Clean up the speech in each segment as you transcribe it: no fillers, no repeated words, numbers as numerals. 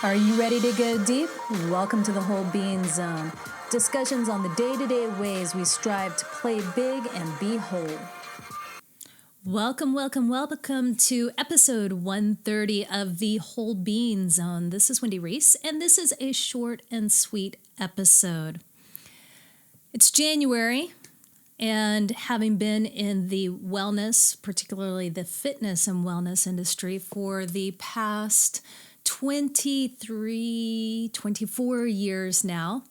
Are you ready to go deep? Welcome to the Whole Being Zone. Discussions on the day-to-day ways we strive to play big and be whole. Welcome to episode 130 of the Whole Being Zone. This is Wendy Reese, and this is a short and sweet episode. It's January, and having been in the wellness, particularly the fitness and wellness industry for the past 23, 24 years now,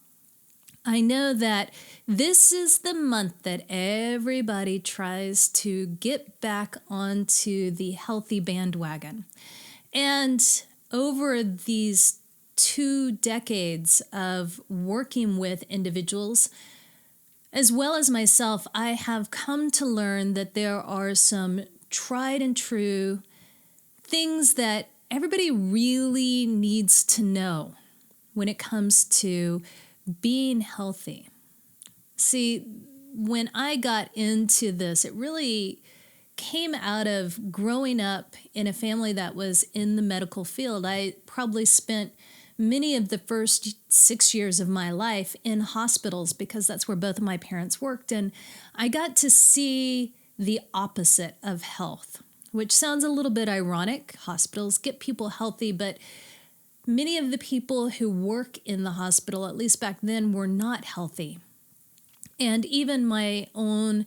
I know that this is the month that everybody tries to get back onto the healthy bandwagon. And over these 2 decades of working with individuals, as well as myself, I have come to learn that there are some tried and true things that everybody really needs to know when it comes to being healthy. See, when I got into this, it really came out of growing up in a family that was in the medical field. I probably spent many of the first 6 years of my life in hospitals because that's where both of my parents worked. And I got to see the opposite of health, which sounds a little bit ironic. Hospitals get people healthy, but many of the people who work in the hospital, at least back then, were not healthy. And even my own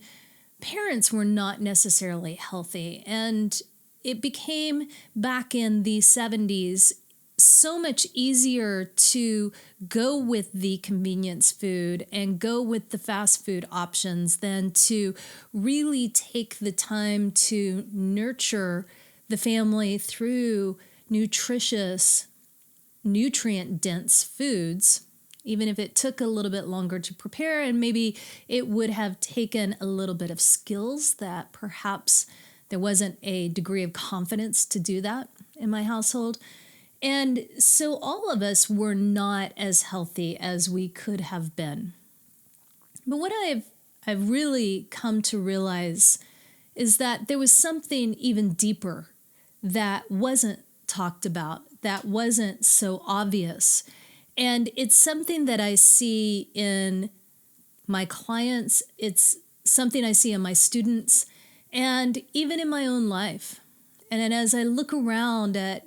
parents were not necessarily healthy. And it became, back in the 70s, so much easier to go with the convenience food and go with the fast food options than to really take the time to nurture the family through nutritious, nutrient-dense foods, even if it took a little bit longer to prepare, and maybe it would have taken a little bit of skills that perhaps there wasn't a degree of confidence to do that in my household. And so all of us were not as healthy as we could have been. But what I've really come to realize is that there was something even deeper that wasn't talked about, that wasn't so obvious. And it's something that I see in my clients, it's something I see in my students, and even in my own life. And then as I look around at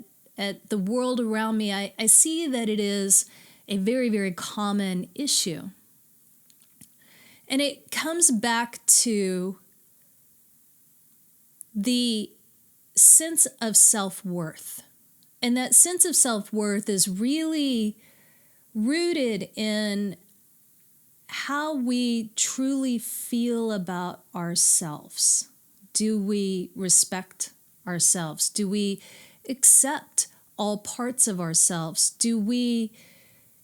the world around me, I see that it is a very, very common issue. And it comes back to the sense of self-worth. And that sense of self-worth is really rooted in how we truly feel about ourselves. Do we respect ourselves? Do we accept all parts of ourselves? Do we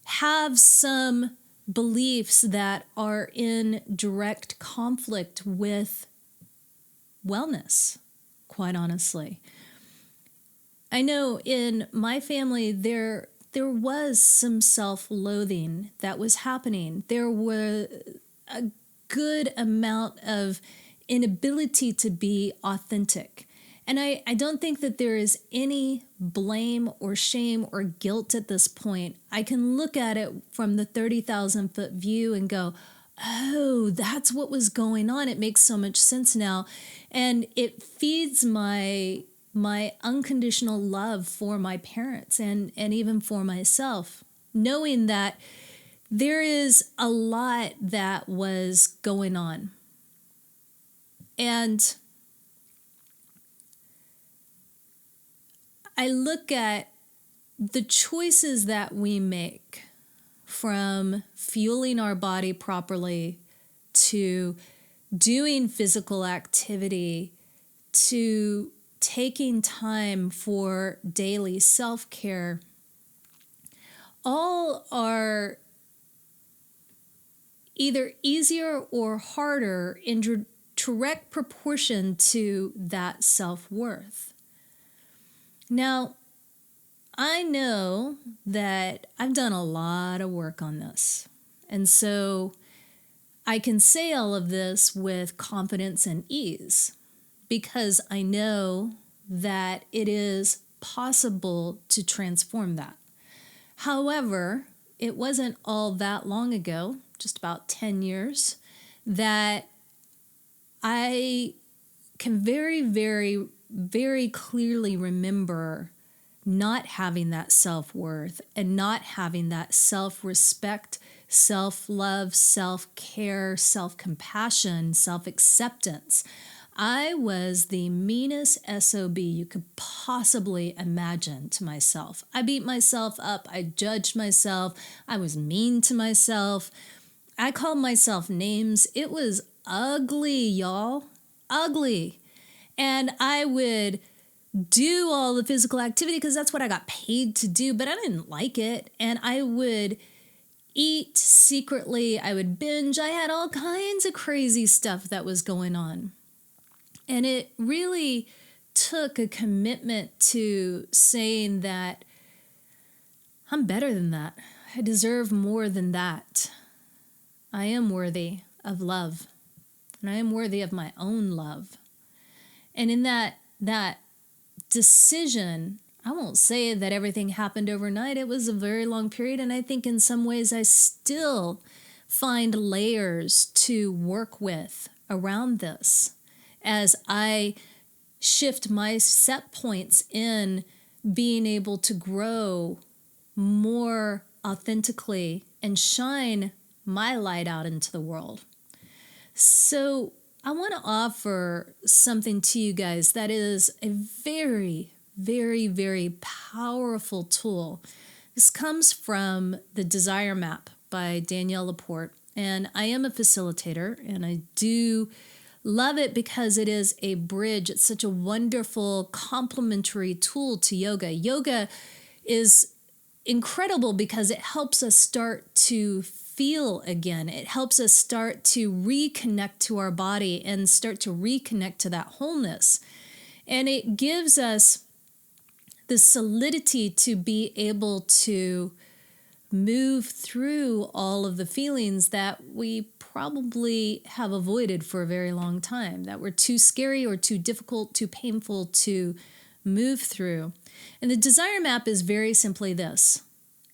have some beliefs that are in direct conflict with wellness, quite honestly? I know in my family there was some self-loathing that was happening. There were a good amount of inability to be authentic. And I don't think that there is any blame or shame or guilt at this point. I can look at it from the 30,000-foot view and go, oh, that's what was going on. It makes so much sense now. And it feeds my unconditional love for my parents and even for myself, knowing that there is a lot that was going on. And I look at the choices that we make, from fueling our body properly to doing physical activity to taking time for daily self-care, all are either easier or harder in direct proportion to that self-worth. Now, I know that I've done a lot of work on this, and so I can say all of this with confidence and ease because I know that it is possible to transform that. However, it wasn't all that long ago, just about 10 years, that I can very, very, very clearly remember not having that self-worth and not having that self-respect, self-love, self-care, self-compassion, self-acceptance. I was the meanest SOB you could possibly imagine to myself. I beat myself up. I judged myself. I was mean to myself. I called myself names. It was ugly, y'all. Ugly. And I would do all the physical activity because that's what I got paid to do, but I didn't like it. And I would eat secretly. I would binge. I had all kinds of crazy stuff that was going on. And it really took a commitment to saying that I'm better than that. I deserve more than that. I am worthy of love. And I am worthy of my own love. And in that decision, I won't say that everything happened overnight. It was a very long period. And I think in some ways I still find layers to work with around this as I shift my set points in being able to grow more authentically and shine my light out into the world. So I want to offer something to you guys that is a very, very, very powerful tool. This comes from the Desire Map by Danielle Laporte, and I am a facilitator, and I do love it because it is a bridge. It's such a wonderful complementary tool to yoga. Yoga is incredible because it helps us start to feel again. It helps us start to reconnect to our body and start to reconnect to that wholeness. And it gives us the solidity to be able to move through all of the feelings that we probably have avoided for a very long time, that were too scary or too difficult, too painful to move through. And the Desire Map is very simply this.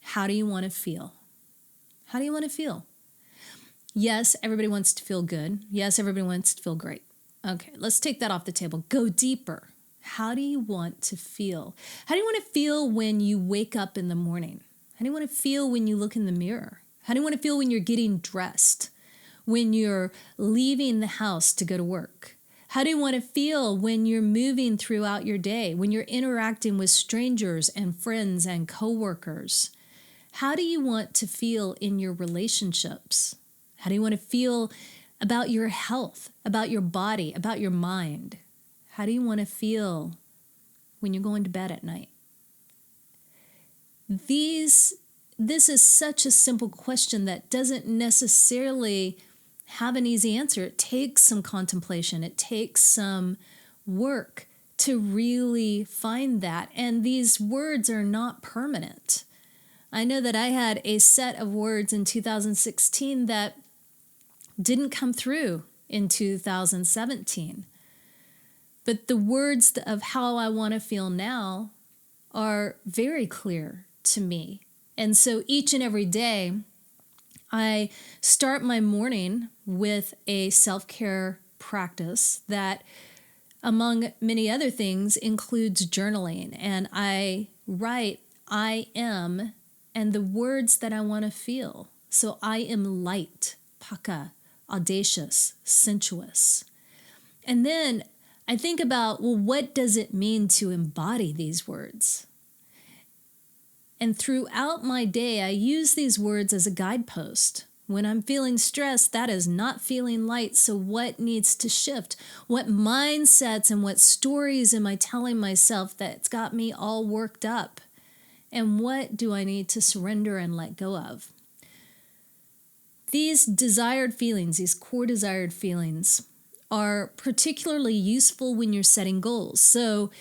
How do you want to feel? How do you want to feel? Yes, everybody wants to feel good. Yes, everybody wants to feel great. Okay, let's take that off the table. Go deeper. How do you want to feel? How do you want to feel when you wake up in the morning? How do you want to feel when you look in the mirror? How do you want to feel when you're getting dressed? When you're leaving the house to go to work? How do you want to feel when you're moving throughout your day? When you're interacting with strangers and friends and coworkers? How do you want to feel in your relationships? How do you want to feel about your health, about your body, about your mind? How do you want to feel when you're going to bed at night? This is such a simple question that doesn't necessarily have an easy answer. It takes some contemplation. It takes some work to really find that. And these words are not permanent. I know that I had a set of words in 2016 that didn't come through in 2017. But the words of how I want to feel now are very clear to me. And so each and every day, I start my morning with a self-care practice that, among many other things, includes journaling. And I write, I am, and the words that I want to feel. So I am light, paka, audacious, sensuous. And then I think about, well, what does it mean to embody these words? And throughout my day, I use these words as a guidepost. When I'm feeling stressed, that is not feeling light. So what needs to shift? What mindsets and what stories am I telling myself that's got me all worked up? And what do I need to surrender and let go of? These desired feelings, these core desired feelings, are particularly useful when you're setting goals. So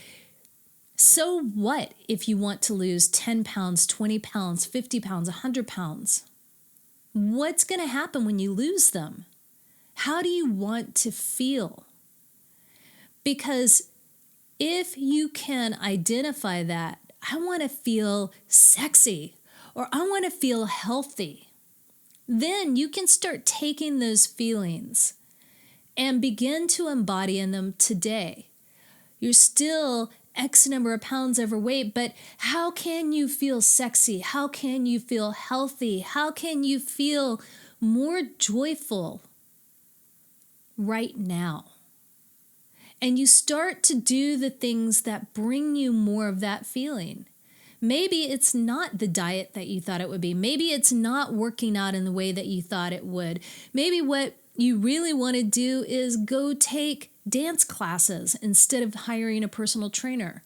what if you want to lose 10 pounds, 20 pounds, 50 pounds, 100 pounds? What's going to happen when you lose them? How do you want to feel? Because if you can identify that, I want to feel sexy, or I want to feel healthy. Then you can start taking those feelings and begin to embody in them today. You're still X number of pounds overweight, but how can you feel sexy? How can you feel healthy? How can you feel more joyful right now? And you start to do the things that bring you more of that feeling. Maybe it's not the diet that you thought it would be. Maybe it's not working out in the way that you thought it would. Maybe what you really want to do is go take dance classes instead of hiring a personal trainer.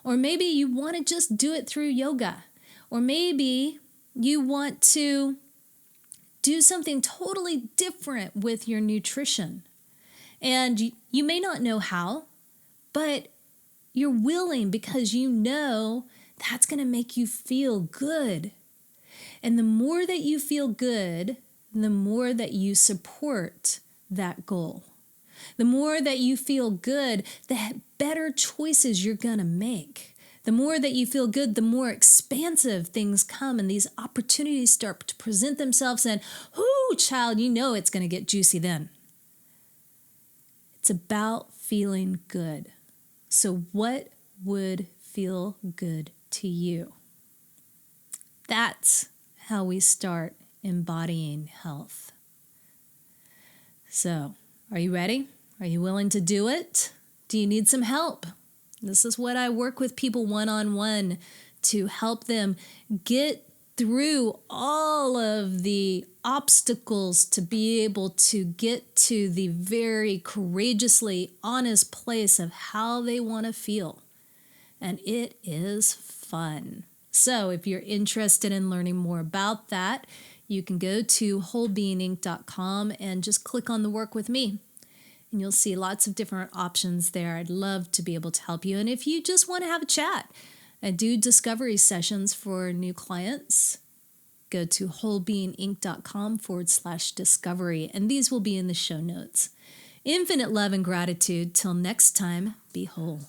Or maybe you want to just do it through yoga. Or maybe you want to do something totally different with your nutrition. And you may not know how, but you're willing because you know that's going to make you feel good. And the more that you feel good, the more that you support that goal. The more that you feel good, the better choices you're going to make. The more that you feel good, the more expansive things come and these opportunities start to present themselves. And, whoo, child, you know it's going to get juicy then. It's about feeling good. So what would feel good to you? That's how we start embodying health. So, are you ready? Are you willing to do it? Do you need some help? This is what I work with people one-on-one to help them get through all of the obstacles to be able to get to the very courageously honest place of how they want to feel. And it is fun. So if you're interested in learning more about that, you can go to wholebeinginc.com and just click on the work with me. And you'll see lots of different options there. I'd love to be able to help you. And if you just want to have a chat, I do discovery sessions for new clients. Go to wholebeinginc.com/discovery, and these will be in the show notes. Infinite love and gratitude. Till next time, be whole.